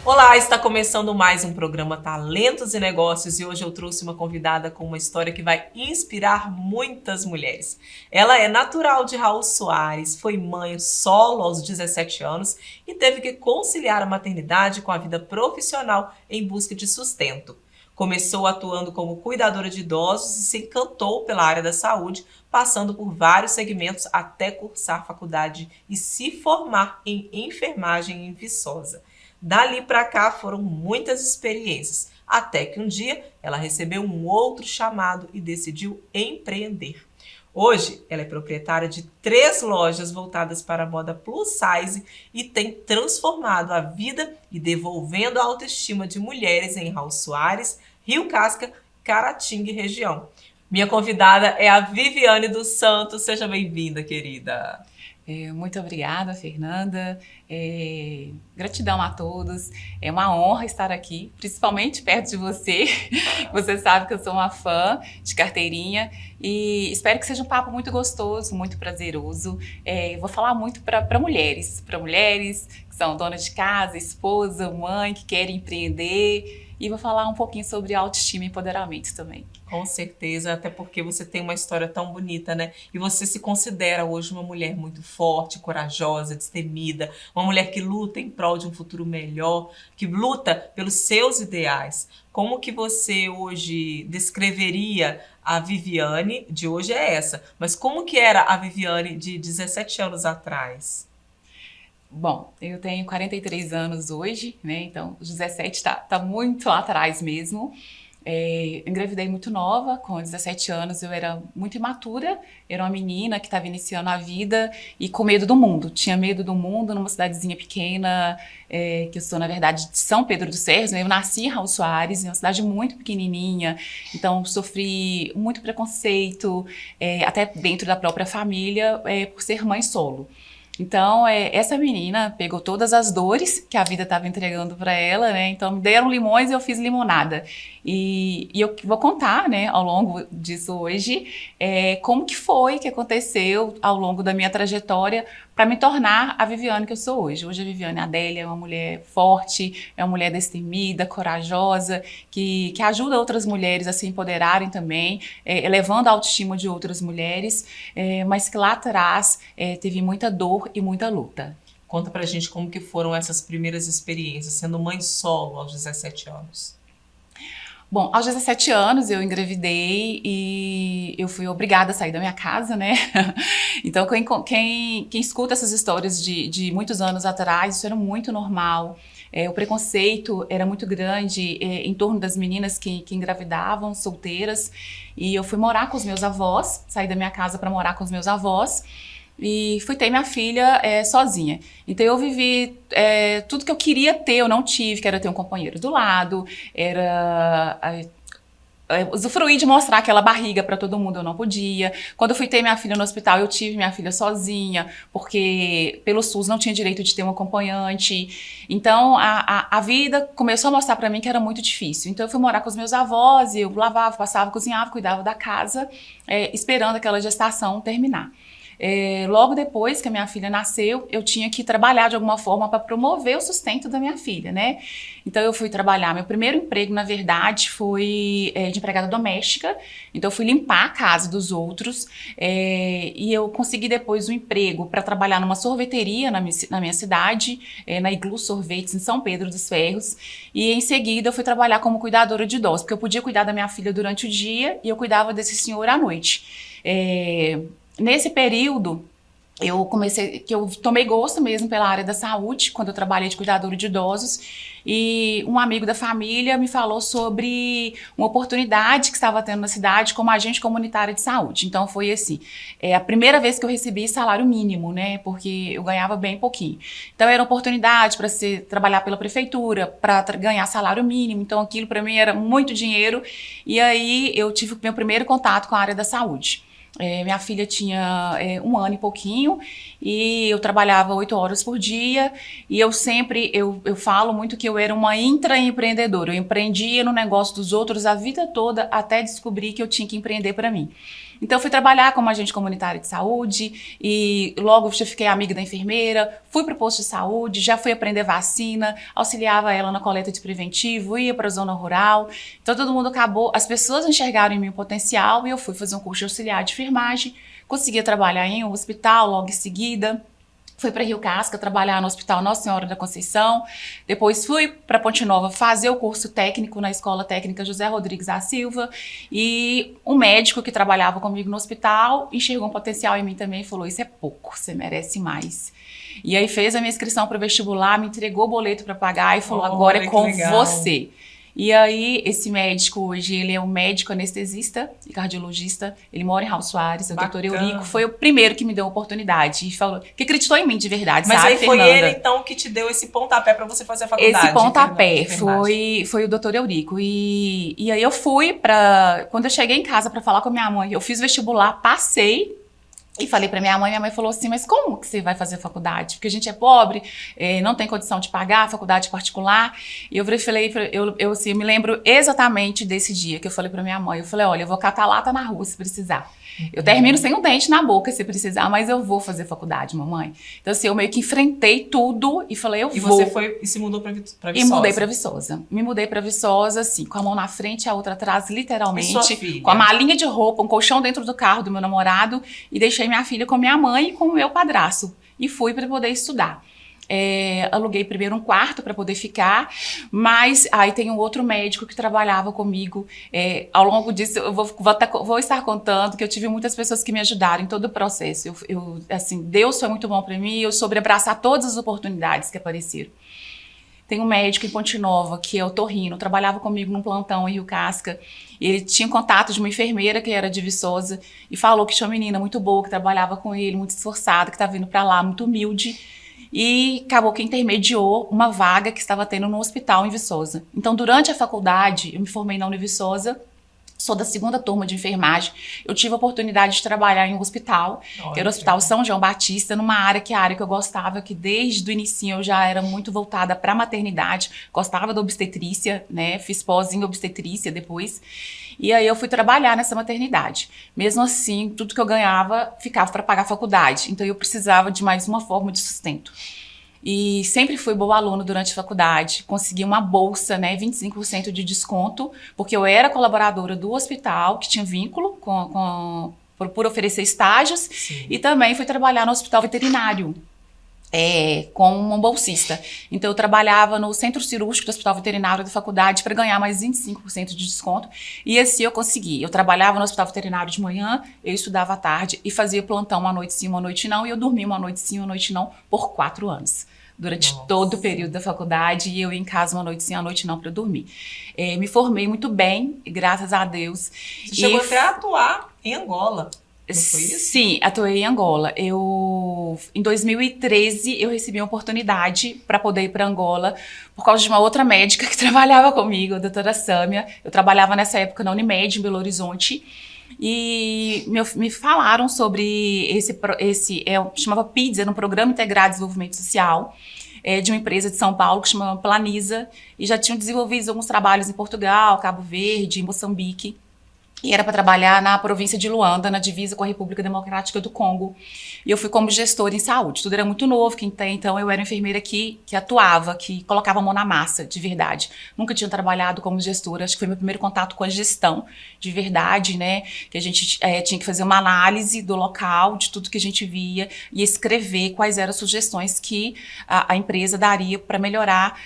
Olá, está começando mais um programa Talentos e Negócios e hoje eu trouxe uma convidada com uma história que vai inspirar muitas mulheres. Ela é natural de Raul Soares, foi mãe solo aos 17 anos e teve que conciliar a maternidade com a vida profissional em busca de sustento. Começou atuando como cuidadora de idosos e se encantou pela área da saúde, passando por vários segmentos até cursar faculdade e se formar em enfermagem em Viçosa. Dali para cá foram muitas experiências, até que um dia ela recebeu um outro chamado e decidiu empreender. Hoje, ela é proprietária de 3 lojas voltadas para a moda plus size e tem transformado a vida e devolvendo a autoestima de mulheres em Raul Soares, Rio Casca, Caratinga e região. Minha convidada é a Viviane dos Santos. Seja bem-vinda, querida. Muito obrigada, Fernanda. Gratidão a todos. É uma honra estar aqui, principalmente perto de você. Você sabe que eu sou uma fã de carteirinha e espero que seja um papo muito gostoso, muito prazeroso. Eu vou falar muito para mulheres que são donas de casa, esposa, mãe, que querem empreender. E vou falar um pouquinho sobre autoestima e empoderamento também. Com certeza, até porque você tem uma história tão bonita, né? E você se considera hoje uma mulher muito forte, corajosa, destemida, uma mulher que luta em prol de um futuro melhor, que luta pelos seus ideais. Como que você hoje descreveria a Viviane de hoje é essa, mas como que era a Viviane de 17 anos atrás? Bom, eu tenho 43 anos hoje, né? Então, os 17 tá muito lá atrás mesmo. Engravidei muito nova, com 17 anos eu era muito imatura, era uma menina que estava iniciando a vida e com medo do mundo. Tinha medo do mundo numa cidadezinha pequena, que eu sou, na verdade, de São Pedro dos Ferros, né? Eu nasci em Raul Soares, em uma cidade muito pequenininha, então sofri muito preconceito, até dentro da própria família, por ser mãe solo. Então, essa menina pegou todas as dores que a vida estava entregando para ela, né? Então, me deram limões e eu fiz limonada. E eu vou contar, né, ao longo disso hoje, como que foi que aconteceu ao longo da minha trajetória para me tornar a Viviane que eu sou hoje. Hoje a Viviane Adélia é uma mulher forte, é uma mulher destemida, corajosa, que ajuda outras mulheres a se empoderarem também, elevando a autoestima de outras mulheres, mas que lá atrás teve muita dor e muita luta. Conta pra gente como que foram essas primeiras experiências, sendo mãe solo aos 17 anos. Bom, aos 17 anos eu engravidei e eu fui obrigada a sair da minha casa, né? Então, quem escuta essas histórias de muitos anos atrás, isso era muito normal. O preconceito era muito grande em torno das meninas que engravidavam, solteiras. E eu fui morar com os meus avós, saí da minha casa para morar com os meus avós. E fui ter minha filha sozinha. Então eu vivi tudo que eu queria ter, eu não tive, que era ter um companheiro do lado, era usufruir de mostrar aquela barriga para todo mundo, eu não podia. Quando eu fui ter minha filha no hospital, eu tive minha filha sozinha, porque pelo SUS não tinha direito de ter um acompanhante. Então a vida começou a mostrar para mim que era muito difícil. Então eu fui morar com os meus avós, eu lavava, passava, cozinhava, cuidava da casa, esperando aquela gestação terminar. Logo depois que a minha filha nasceu, eu tinha que trabalhar de alguma forma para promover o sustento da minha filha, né? Então eu fui trabalhar. Meu primeiro emprego, na verdade, foi de empregada doméstica. Então eu fui limpar a casa dos outros e eu consegui depois um emprego para trabalhar numa sorveteria na minha cidade, na Iglu Sorvetes, em São Pedro dos Ferros. E em seguida eu fui trabalhar como cuidadora de idosos, porque eu podia cuidar da minha filha durante o dia e eu cuidava desse senhor à noite. Nesse período, eu tomei gosto mesmo pela área da saúde, quando eu trabalhei de cuidadora de idosos, e um amigo da família me falou sobre uma oportunidade que estava tendo na cidade como agente comunitária de saúde. Então foi assim, a primeira vez que eu recebi salário mínimo, né, porque eu ganhava bem pouquinho. Então era uma oportunidade para trabalhar pela prefeitura, para ganhar salário mínimo, então aquilo para mim era muito dinheiro, e aí eu tive o meu primeiro contato com a área da saúde. Minha filha tinha 1 ano e pouquinho e eu trabalhava 8 horas por dia e eu falo muito que eu era uma intraempreendedora. Eu empreendia no negócio dos outros a vida toda até descobrir que eu tinha que empreender para mim. Então, fui trabalhar como agente comunitário de saúde e logo já fiquei amiga da enfermeira, fui para o posto de saúde, já fui aprender vacina, auxiliava ela na coleta de preventivo, ia para a zona rural. Então, todo mundo acabou, as pessoas enxergaram em mim o potencial e eu fui fazer um curso de auxiliar de enfermagem, conseguia trabalhar em um hospital logo em seguida. Fui para Rio Casca trabalhar no Hospital Nossa Senhora da Conceição. Depois fui para Ponte Nova fazer o curso técnico na Escola Técnica José Rodrigues da Silva. E um médico que trabalhava comigo no hospital enxergou um potencial em mim também e falou: isso é pouco, você merece mais. E aí fez a minha inscrição para o vestibular, me entregou o boleto para pagar e falou: agora é com você. E aí, esse médico hoje, ele é um médico anestesista e cardiologista, ele mora em Raul Soares, é o Dr. Eurico, foi o primeiro que me deu a oportunidade e falou, que acreditou em mim de verdade, mas sabe, aí foi Fernanda? ele, então, que te deu esse pontapé para você fazer a faculdade? Esse pontapé foi o Dr. Eurico. E aí eu fui quando eu cheguei em casa para falar com a minha mãe, eu fiz vestibular, passei, e falei pra minha mãe falou assim, mas como que você vai fazer faculdade? Porque a gente é pobre, não tem condição de pagar a faculdade particular. E eu falei, assim, eu me lembro exatamente desse dia que eu falei pra minha mãe, eu falei, olha, eu vou catar lata na rua se precisar. Eu termino sem um dente na boca se precisar, mas eu vou fazer faculdade, mamãe. Então assim, eu meio que enfrentei tudo e falei, eu vou. E você foi e se mudou pra Viçosa? E mudei pra Viçosa. Me mudei pra Viçosa, assim, com a mão na frente e a outra atrás, literalmente. Com a malinha de roupa, um colchão dentro do carro do meu namorado e deixei minha filha com minha mãe e com o meu padrasto. E fui para poder estudar. Aluguei primeiro um quarto para poder ficar, mas aí tem um outro médico que trabalhava comigo. Ao longo disso, eu vou estar contando que eu tive muitas pessoas que me ajudaram em todo o processo. Assim, Deus foi muito bom para mim e eu soube abraçar todas as oportunidades que apareceram. Tem um médico em Ponte Nova, que é o Torrino, trabalhava comigo num plantão em Rio Casca. Ele tinha contato de uma enfermeira que era de Viçosa e falou que tinha uma menina muito boa, que trabalhava com ele, muito esforçada, que estava vindo para lá, muito humilde. E acabou que intermediou uma vaga que estava tendo no hospital em Viçosa. Então, durante a faculdade, eu me formei na Univiçosa, sou da 2ª turma de enfermagem. Eu tive a oportunidade de trabalhar em um hospital, que era o Hospital São João Batista, numa área que eu gostava, que desde o início eu já era muito voltada para a maternidade, gostava da obstetrícia, né? Fiz pós em obstetrícia depois. E aí eu fui trabalhar nessa maternidade. Mesmo assim, tudo que eu ganhava ficava para pagar a faculdade. Então eu precisava de mais uma forma de sustento. E sempre fui boa aluna durante a faculdade, consegui uma bolsa, né, 25% de desconto, porque eu era colaboradora do hospital, que tinha vínculo por oferecer estágios. Sim. E também fui trabalhar no hospital veterinário, como um bolsista. Então eu trabalhava no centro cirúrgico do hospital veterinário da faculdade para ganhar mais 25% de desconto, e assim eu consegui. Eu trabalhava no hospital veterinário de manhã, eu estudava à tarde e fazia plantão uma noite sim, uma noite não, e eu dormia uma noite sim, uma noite não, por 4 anos. Durante todo o período da faculdade, e eu ia em casa uma noite sim, uma noite não para dormir. Me formei muito bem, graças a Deus. Você chegou até a atuar em Angola, não foi isso? Sim, atuei em Angola. Em 2013, eu recebi uma oportunidade para poder ir para Angola, por causa de uma outra médica que trabalhava comigo, a doutora Sâmia. Eu trabalhava nessa época na Unimed, em Belo Horizonte. E me falaram sobre chamava PIDS, era um Programa Integrado de Desenvolvimento Social, de uma empresa de São Paulo que chamava Planisa, e já tinham desenvolvido alguns trabalhos em Portugal, Cabo Verde, em Moçambique. E era para trabalhar na província de Luanda, na divisa com a República Democrática do Congo. E eu fui como gestora em saúde. Tudo era muito novo, então eu era enfermeira que atuava, que colocava a mão na massa, de verdade. Nunca tinha trabalhado como gestora, acho que foi meu primeiro contato com a gestão, de verdade, né? Que a gente tinha que fazer uma análise do local, de tudo que a gente via, e escrever quais eram as sugestões que a empresa daria para melhorar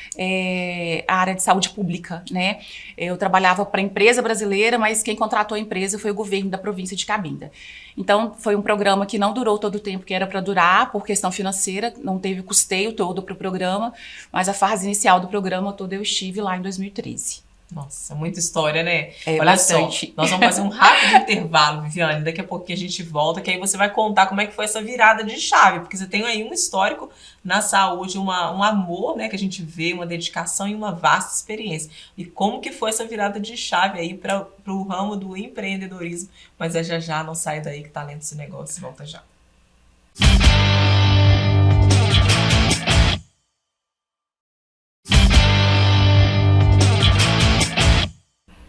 a área de saúde pública, né? Eu trabalhava para a empresa brasileira, mas quem contratou a empresa foi o governo da província de Cabinda. Então, foi um programa que não durou todo o tempo que era para durar, por questão financeira, não teve o custeio todo para o programa, mas a fase inicial do programa todo eu estive lá em 2013. Nossa, muita história, né? Olha bastante. Só, nós vamos fazer um rápido intervalo, Viviane, daqui a pouquinho a gente volta, que aí você vai contar como é que foi essa virada de chave, porque você tem aí um histórico na saúde, um amor, né, que a gente vê, uma dedicação e uma vasta experiência. E como que foi essa virada de chave aí para o ramo do empreendedorismo, mas já, não sai daí que talento esse negócio, volta já.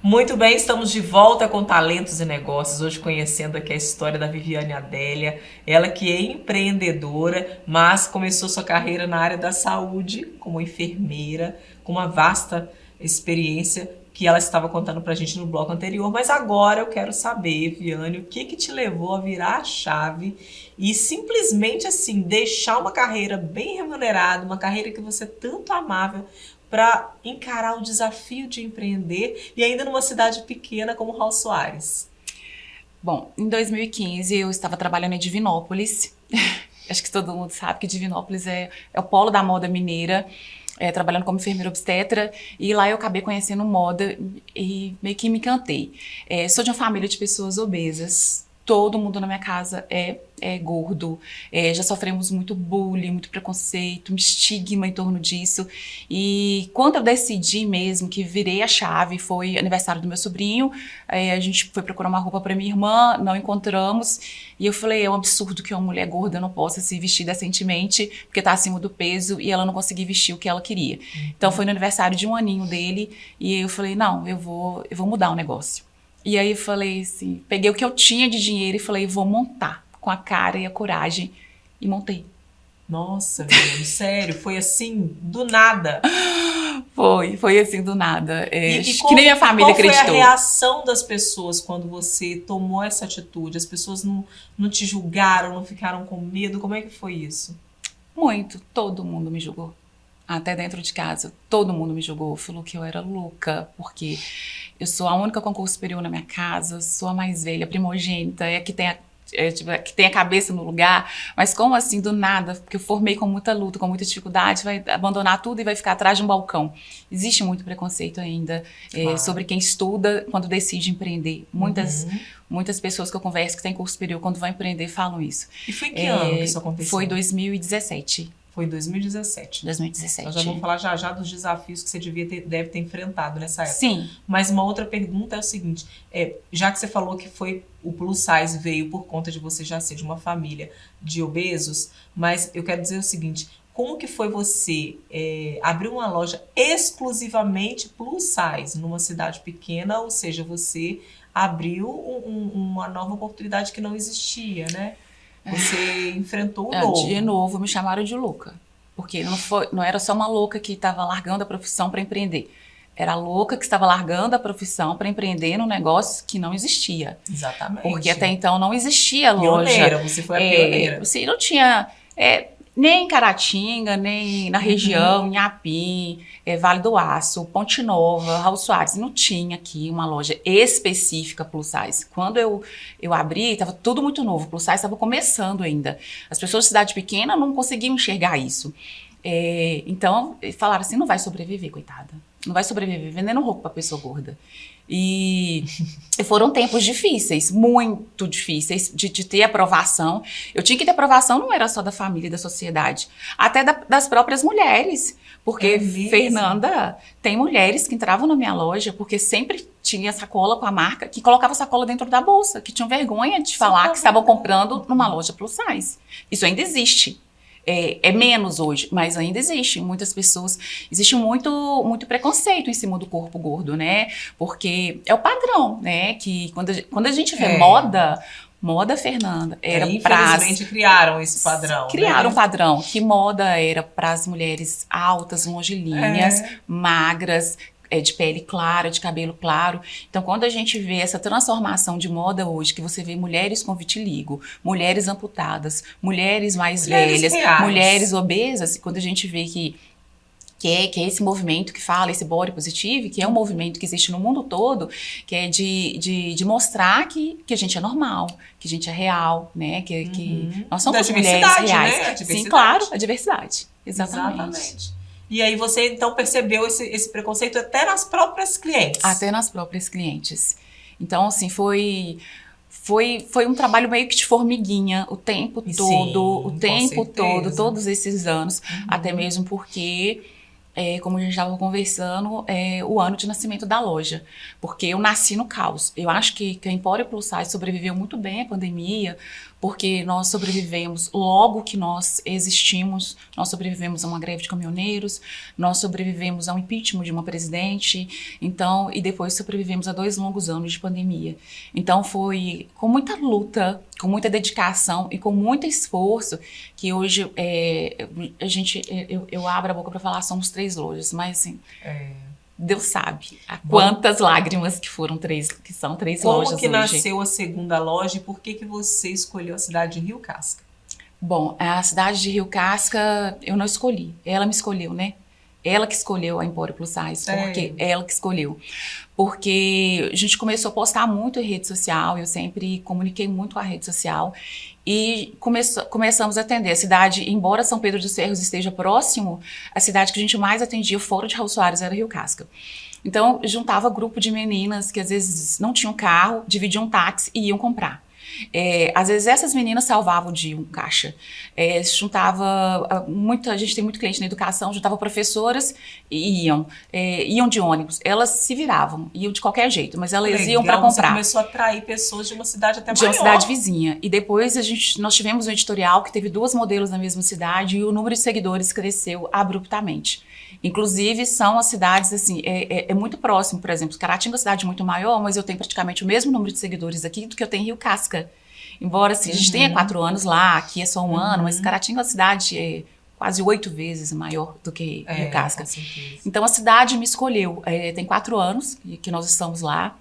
Muito bem, estamos de volta com Talentos e Negócios, hoje conhecendo aqui a história da Viviane Adélia, ela que é empreendedora, mas começou sua carreira na área da saúde como enfermeira, com uma vasta experiência que ela estava contando pra gente no bloco anterior, mas agora eu quero saber, Viviane, o que te levou a virar a chave e simplesmente assim, deixar uma carreira bem remunerada, uma carreira que você tanto amava, para encarar o desafio de empreender e ainda numa cidade pequena como Raul Soares? Bom, em 2015 eu estava trabalhando em Divinópolis. Acho que todo mundo sabe que Divinópolis é o polo da moda mineira, trabalhando como enfermeira obstetra, e lá eu acabei conhecendo moda e meio que me encantei. Sou de uma família de pessoas obesas. Todo mundo na minha casa é gordo, já sofremos muito bullying, muito preconceito, estigma em torno disso. E quando eu decidi mesmo que virei a chave, foi aniversário do meu sobrinho, a gente foi procurar uma roupa para minha irmã, não encontramos, e eu falei, é um absurdo que uma mulher gorda não possa se vestir decentemente, porque tá acima do peso, e ela não conseguir vestir o que ela queria. Então foi no aniversário de um aninho dele, e eu falei, não, eu vou mudar o negócio. E aí eu falei assim, peguei o que eu tinha de dinheiro e falei, vou montar com a cara e a coragem, e montei. Nossa, meu, sério, foi assim, do nada? Foi assim, do nada. Que nem minha família acreditou. Qual foi a reação das pessoas quando você tomou essa atitude? As pessoas não te julgaram, não ficaram com medo? Como é que foi isso? Muito, todo mundo me julgou. Até dentro de casa, todo mundo me julgou, falou que eu era louca, porque eu sou a única concurso superior na minha casa, sou a mais velha, primogênita, que tem a cabeça no lugar, mas como assim, do nada, porque eu formei com muita luta, com muita dificuldade, vai abandonar tudo e vai ficar atrás de um balcão. Existe muito preconceito ainda sobre quem estuda quando decide empreender. Muitas pessoas que eu converso que têm curso superior, quando vão empreender, falam isso. E foi que ano que isso aconteceu? Foi 2017. Foi em 2017. 2017. Nós já vamos falar já dos desafios que você deve ter enfrentado nessa época. Sim. Mas uma outra pergunta é o seguinte, já que você falou que foi o plus size veio por conta de você já ser de uma família de obesos, mas eu quero dizer o seguinte, como que foi você abrir uma loja exclusivamente plus size numa cidade pequena, ou seja, você abriu uma nova oportunidade que não existia, né? Você enfrentou o novo. De novo, me chamaram de louca. Porque não era só uma louca que estava largando a profissão para empreender. Era a louca que estava largando a profissão para empreender num negócio que não existia. Exatamente. Porque até então não existia loja. Pioneira, você foi a pioneira. Você não tinha... nem em Caratinga, nem na região, em Apim, Vale do Aço, Ponte Nova, Raul Soares, não tinha aqui uma loja específica plus size. Quando eu abri, estava tudo muito novo, plus size estava começando ainda. As pessoas de cidade pequena não conseguiam enxergar isso. Então, falaram assim, não vai sobreviver, coitada. Não vai sobreviver vendendo roupa para pessoa gorda. E foram tempos difíceis, muito difíceis, de ter aprovação. Eu tinha que ter aprovação, não era só da família e da sociedade, até das próprias mulheres. Porque, Fernanda, tem mulheres que entravam na minha loja porque sempre tinha sacola com a marca, que colocava sacola dentro da bolsa, que tinham vergonha de falar que estavam comprando numa loja plus size. Isso ainda existe. É menos hoje, mas ainda existe. Muitas pessoas... Existe muito preconceito em cima do corpo gordo, né? Porque é o padrão, né? Que quando a gente vê moda, Fernanda, era infelizmente criaram esse padrão. Criaram um padrão. Que moda era para as mulheres altas, longilíneas, magras, de pele clara, de cabelo claro. Então, quando a gente vê essa transformação de moda hoje, que você vê mulheres com vitiligo, mulheres amputadas, mulheres mais velhas, mulheres obesas, quando a gente vê que é esse movimento que fala, esse body positive, que é um movimento que existe no mundo todo, que é de mostrar que a gente é normal, que a gente é real, né? Que nós somos mulheres reais. Né? Sim, claro, a diversidade. Exatamente. E aí você, então, percebeu esse preconceito até nas próprias clientes? Até nas próprias clientes. Então, assim, foi um trabalho meio que de formiguinha o tempo todo, todos esses anos. Até mesmo porque como a gente estava conversando, o ano de nascimento da loja, porque eu nasci no caos. Eu acho que a Empório Plus Size sobreviveu muito bem à pandemia, porque nós sobrevivemos logo que nós existimos, nós sobrevivemos a uma greve de caminhoneiros, nós sobrevivemos a um impeachment de uma presidente, então, e depois sobrevivemos a 2 longos anos de pandemia. Então foi com muita luta, com muita dedicação e com muito esforço que hoje eu abro a boca para falar, somos 3 lojas, mas assim... Deus sabe quantas lágrimas que foram 3, que são 3 lojas hoje. Como que nasceu a segunda loja e por que você escolheu a cidade de Rio Casca? Bom, a cidade de Rio Casca eu não escolhi, ela me escolheu, né? Ela que escolheu a Empório Plus Size, porque ela que escolheu. Porque a gente começou a postar muito em rede social, eu sempre comuniquei muito com a rede social, e começamos a atender a cidade, embora São Pedro dos Ferros esteja próximo, a cidade que a gente mais atendia fora de Raul Soares era Rio Casca. Então, juntava grupo de meninas que às vezes não tinham carro, dividiam um táxi e iam comprar. Às vezes essas meninas salvavam de um caixa. Juntava a gente tem muito cliente na educação, juntava professoras e iam de ônibus. Elas se viravam, iam de qualquer jeito, mas elas iam para comprar. Você começou a atrair pessoas de uma cidade até maior. De uma cidade vizinha. E depois nós tivemos um editorial que teve 2 modelos na mesma cidade e o número de seguidores cresceu abruptamente. Inclusive, são as cidades, assim, é muito próximo, por exemplo, Caratinga é uma cidade muito maior, mas eu tenho praticamente o mesmo número de seguidores aqui do que eu tenho em Rio Casca. Embora, assim, a gente tenha 4 anos lá, aqui é só 1 ano, mas Caratinga é uma cidade quase 8 vezes maior do que Rio Casca. Então, a cidade me escolheu. Tem 4 anos que nós estamos lá.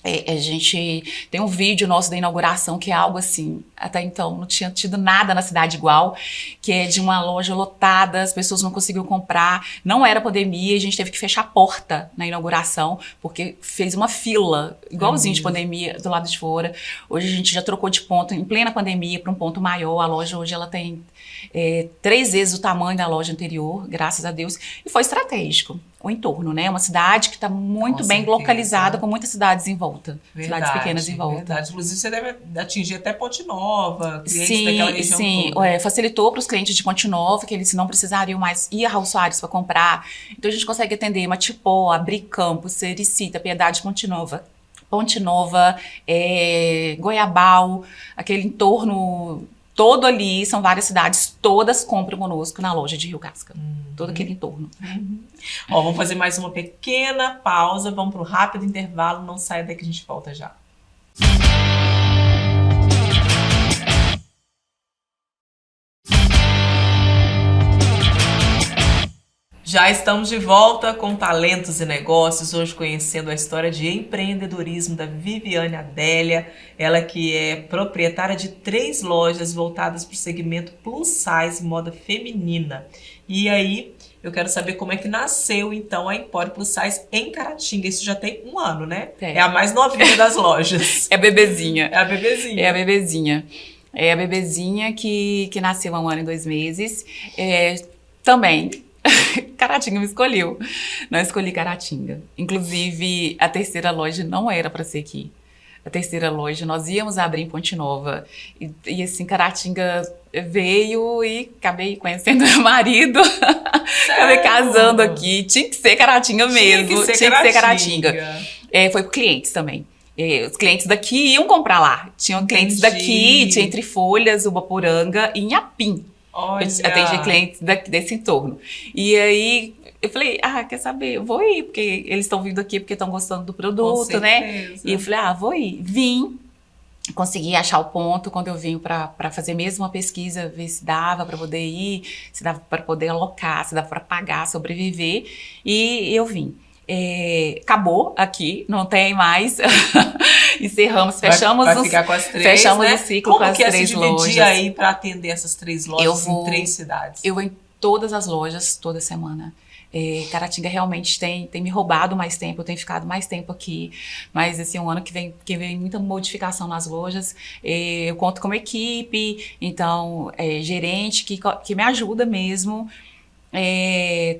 A gente tem um vídeo nosso da inauguração que é algo assim, até então não tinha tido nada na cidade igual, que é de uma loja lotada, as pessoas não conseguiam comprar, não era pandemia, a gente teve que fechar a porta na inauguração, porque fez uma fila, igualzinho de pandemia do lado de fora. Hoje a gente já trocou de ponto, em plena pandemia, para um ponto maior, a loja hoje ela tem 3 vezes o tamanho da loja anterior, graças a Deus, e foi estratégico. O entorno, né? Uma cidade que está muito bem localizada, com muitas cidades em volta. Cidades pequenas em volta. Verdade. Inclusive, você deve atingir até Ponte Nova, clientes daquela região toda. Facilitou para os clientes de Ponte Nova, que eles não precisariam mais ir a Raul Soares para comprar. Então, a gente consegue atender Matipó, Abricampo, Sericita, Piedade, Ponte Nova, Goiabal, aquele entorno... Todo ali, são várias cidades, todas compram conosco na loja de Rio Casca. Todo aquele entorno. Vamos fazer mais uma pequena pausa, vamos para um rápido intervalo, não saia daí que a gente volta já. Já estamos de volta com Talentos e Negócios, hoje conhecendo a história de empreendedorismo da Viviane Adélia, ela que é proprietária de 3 lojas voltadas para o segmento plus size, moda feminina. E aí, eu quero saber como é que nasceu então a Empório Plus Size em Caratinga. Isso já tem 1 ano, né? É a mais novinha das lojas. É a bebezinha. É a bebezinha. É a bebezinha. É a bebezinha que nasceu há 1 ano e 2 meses. Também... Caratinga me escolheu. Não escolhi Caratinga. Inclusive, a 3ª loja não era para ser aqui. A 3ª loja, nós íamos abrir em Ponte Nova. E assim, Caratinga veio e acabei conhecendo meu marido. Acabei casando aqui. Tinha que ser Caratinga mesmo. Tinha que ser Caratinga. Foi por clientes também. Os clientes daqui iam comprar lá. Tinham clientes daqui, tinha Entre Folhas, Ubaporanga e Inhapim. Olha. Eu atendi clientes desse entorno. E aí, eu falei, quer saber? Eu vou ir, porque eles estão vindo aqui porque estão gostando do produto, né? E eu falei, vou ir. Vim, consegui achar o ponto quando eu vim para fazer mesmo uma pesquisa, ver se dava para poder ir, se dava para poder alocar, se dava para pagar, sobreviver. E eu vim. Acabou aqui, não tem mais. Encerramos, fechamos vai ficar com as 3, fechamos né? o ciclo com as 3 lojas. Como que é se dividir aí para atender essas 3 lojas em 3 cidades? Eu vou em todas as lojas, toda semana. Caratinga realmente tem me roubado mais tempo, eu tenho ficado mais tempo aqui, mas esse é um ano que vem muita modificação nas lojas. Eu conto com uma equipe, então gerente que me ajuda mesmo.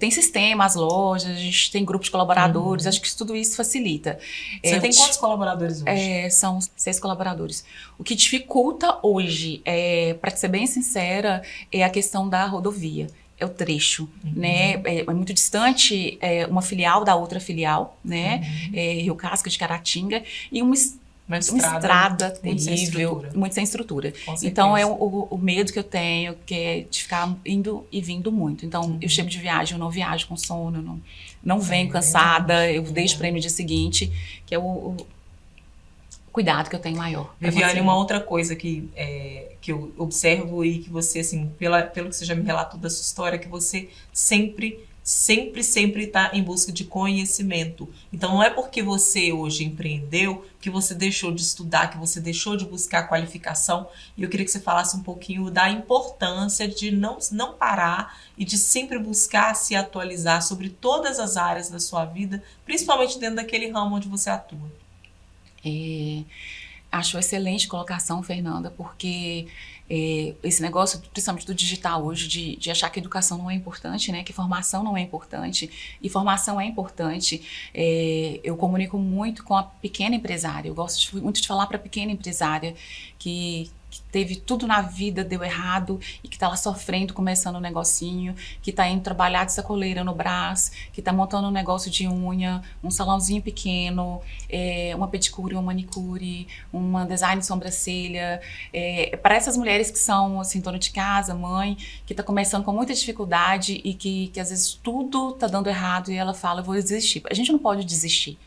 Tem sistema, as lojas, a gente tem grupo de colaboradores, acho que tudo isso facilita. Você tem quantos colaboradores hoje? São 6 colaboradores. O que dificulta hoje, para ser bem sincera, é a questão da rodovia. é o trecho, né? É muito distante uma filial da outra filial, né? Rio Casca de Caratinga, e uma estrada terrível, muito sem estrutura. Então é o medo que eu tenho, que é de ficar indo e vindo muito. Então eu chego de viagem, eu não viajo com sono, não venho cansada, eu deixo para ir no dia seguinte, que é o cuidado que eu tenho maior. Viviane, uma outra coisa que eu observo e que você, assim, pelo que você já me relatou da sua história, que você sempre está em busca de conhecimento. Então, não é porque você hoje empreendeu que você deixou de estudar, que você deixou de buscar qualificação. E eu queria que você falasse um pouquinho da importância de não parar e de sempre buscar se atualizar sobre todas as áreas da sua vida, principalmente dentro daquele ramo onde você atua. Acho excelente colocação, Fernanda, porque esse negócio, principalmente do digital hoje, de achar que educação não é importante, né? Que formação não é importante, e formação é importante. Eu comunico muito com a pequena empresária, eu gosto muito de falar para a pequena empresária que teve tudo na vida, deu errado, e que está lá sofrendo, começando um negocinho, que está indo trabalhar de sacoleira no braço, que está montando um negócio de unha, um salãozinho pequeno, uma pedicure, uma manicure, uma design de sobrancelha. Para essas mulheres que são assim, dona de casa, mãe, que está começando com muita dificuldade e que às vezes tudo está dando errado e ela fala, eu vou desistir. A gente não pode desistir.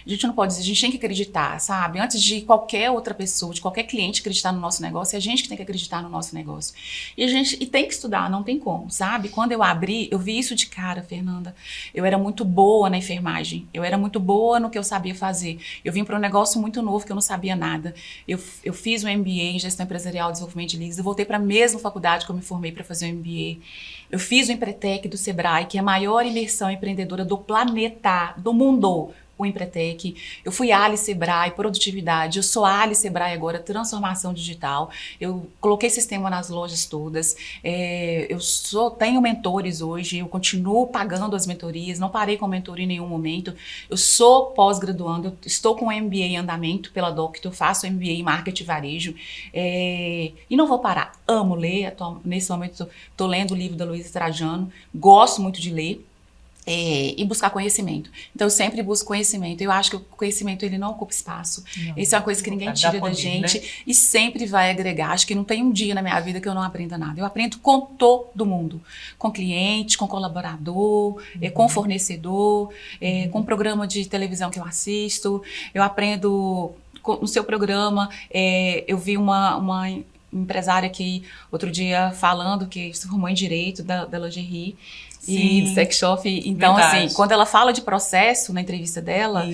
A gente não pode dizer, a gente tem que acreditar, sabe? Antes de qualquer outra pessoa, de qualquer cliente acreditar no nosso negócio, é a gente que tem que acreditar no nosso negócio. E tem que estudar, não tem como, sabe? Quando eu abri, eu vi isso de cara, Fernanda. Eu era muito boa na enfermagem, eu era muito boa no que eu sabia fazer. Eu vim para um negócio muito novo que eu não sabia nada. Eu fiz um MBA em Gestão Empresarial e Desenvolvimento de Ligas, eu voltei para a mesma faculdade que eu me formei para fazer o MBA. Eu fiz o Empretec do Sebrae, que é a maior imersão empreendedora do planeta, do mundo. O Empretec, eu fui Ali Sebrae, produtividade, eu sou Ali Sebrae agora, transformação digital, eu coloquei sistema nas lojas todas, tenho mentores hoje, eu continuo pagando as mentorias, não parei com mentoria em nenhum momento, eu sou pós-graduando, eu estou com um MBA em andamento pela Doctor, faço MBA em Marketing e Varejo, e não vou parar, amo ler, nesse momento estou lendo o livro da Luísa Trajano, gosto muito de ler, e buscar conhecimento. Então, eu sempre busco conhecimento. Eu acho que o conhecimento, ele não ocupa espaço. Isso é uma coisa que ninguém tira da gente, né? E sempre vai agregar. Acho que não tem um dia na minha vida que eu não aprenda nada. Eu aprendo com todo mundo. Com cliente, com colaborador, com fornecedor, com programa de televisão que eu assisto. Eu aprendo no seu programa. Eu vi uma empresária aqui, outro dia, falando que se formou em Direito da lingerie, e de sex shop. Então, verdade. Assim, quando ela fala de processo na entrevista dela,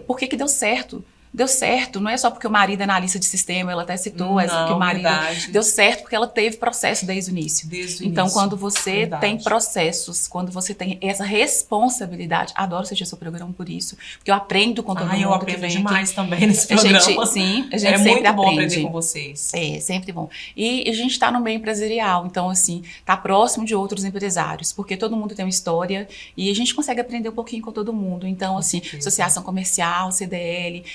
por que deu certo? Deu certo, não é só porque o marido é analista de sistema, ela até citou que o marido deu certo porque ela teve processo desde o início. Então, quando você tem processos, quando você tem essa responsabilidade, adoro assistir seu programa por isso, porque eu aprendo com todo mundo. Eu aprendo demais também nesse programa. A gente sempre muito bom aprender com vocês. Sempre bom. E a gente está no meio empresarial, então, assim, tá próximo de outros empresários, porque todo mundo tem uma história e a gente consegue aprender um pouquinho com todo mundo. Então, assim, associação comercial, CDL,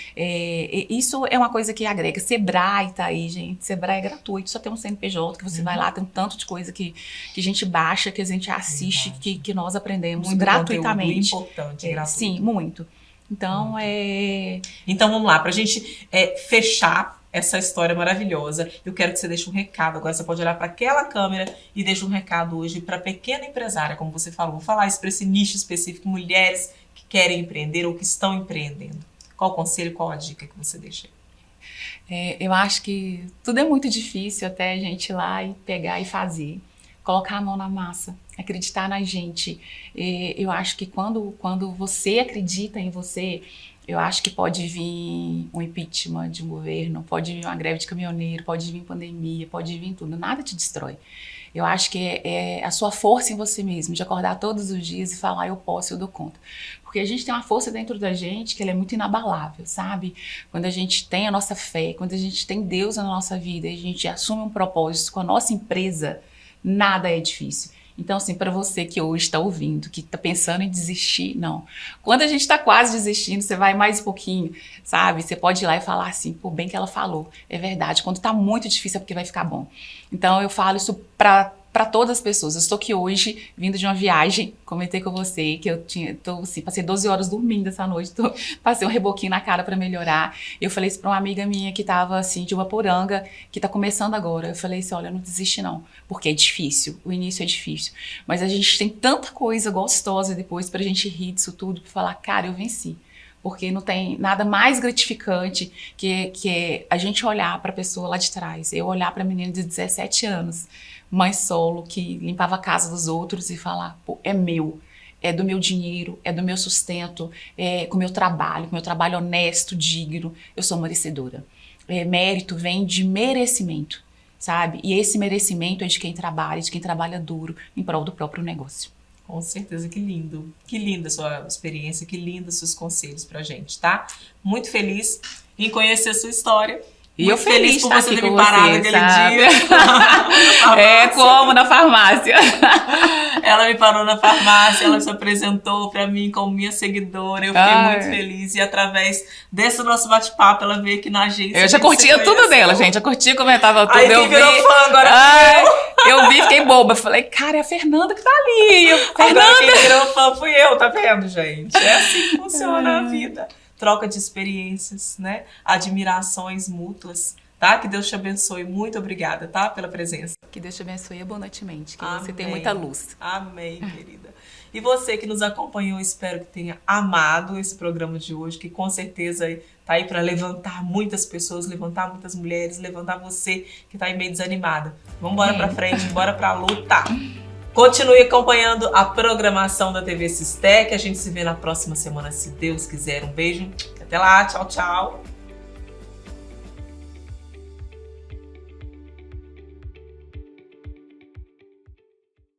isso é uma coisa que agrega. Sebrae tá aí, gente. Sebrae é gratuito, só tem um CNPJ que você vai lá, tem um tanto de coisa que a gente baixa, que a gente assiste, que nós aprendemos muito gratuitamente. Importante, gratuito. Sim, muito. Então, Então, vamos lá, pra gente fechar essa história maravilhosa, eu quero que você deixe um recado. Agora você pode olhar para aquela câmera e deixe um recado hoje para a pequena empresária, como você falou. Vou falar isso para esse nicho específico, mulheres que querem empreender ou que estão empreendendo. Qual o conselho, qual a dica que você deixa? Eu acho que tudo é muito difícil até a gente ir lá e pegar e fazer. Colocar a mão na massa, acreditar na gente. Eu acho que quando você acredita em você, eu acho que pode vir um impeachment de um governo, pode vir uma greve de caminhoneiro, pode vir pandemia, pode vir tudo. Nada te destrói. Eu acho que é a sua força em você mesmo, de acordar todos os dias e falar, eu posso, eu dou conta. Porque a gente tem uma força dentro da gente que ela é muito inabalável, sabe? Quando a gente tem a nossa fé, quando a gente tem Deus na nossa vida e a gente assume um propósito com a nossa empresa, nada é difícil. Então, assim, para você que hoje está ouvindo, que está pensando em desistir, não. Quando a gente está quase desistindo, você vai mais um pouquinho, sabe? Você pode ir lá e falar assim, pô, bem que ela falou, é verdade. Quando está muito difícil é porque vai ficar bom. Então, eu falo isso para para todas as pessoas. Eu estou aqui hoje, vindo de uma viagem, comentei com você que passei 12 horas dormindo essa noite, passei um reboquinho na cara para melhorar. Eu falei isso para uma amiga minha que estava assim, de Umaporanga, que está começando agora. Eu falei assim, olha, não desiste não, porque é difícil, o início é difícil. Mas a gente tem tanta coisa gostosa depois pra gente rir disso tudo, pra falar, cara, eu venci. Porque não tem nada mais gratificante que a gente olhar para a pessoa lá de trás. Eu olhar para a menina de 17 anos, mãe solo, que limpava a casa dos outros e falar, pô, é meu, é do meu dinheiro, é do meu sustento, é com o meu trabalho honesto, digno, eu sou merecedora. Mérito vem de merecimento, sabe? E esse merecimento é de quem trabalha duro em prol do próprio negócio. Com certeza, que lindo. Que linda a sua experiência, que linda os seus conselhos pra gente, tá? Muito feliz em conhecer a sua história. E muito eu feliz por de você estar aqui ter me com parado você, aquele sabe? dia. Como na farmácia. Ela me parou na farmácia, ela se apresentou pra mim como minha seguidora. Eu fiquei muito feliz. E através desse nosso bate-papo, ela veio aqui na agência. Eu já curtia tudo dela, gente. Eu curtia, comentava tudo. Aí quem virou fã agora eu vi, fiquei boba. Falei, cara, é a Fernanda que tá ali. Agora quem virou fã fui eu, tá vendo, gente? É assim que funciona a vida. Troca de experiências, né? Admirações mútuas, tá? Que Deus te abençoe. Muito obrigada, tá? Pela presença. Que Deus te abençoe abundantemente. Que Amém. você tenha muita luz. Amém, querida. E você que nos acompanhou, espero que tenha amado esse programa de hoje, que com certeza tá aí para levantar muitas pessoas, levantar muitas mulheres, levantar você que tá aí meio desanimada. Vamos embora pra frente, bora pra luta. Continue acompanhando a programação da TV Sistec. A gente se vê na próxima semana, se Deus quiser. Um beijo. Até lá. Tchau, tchau.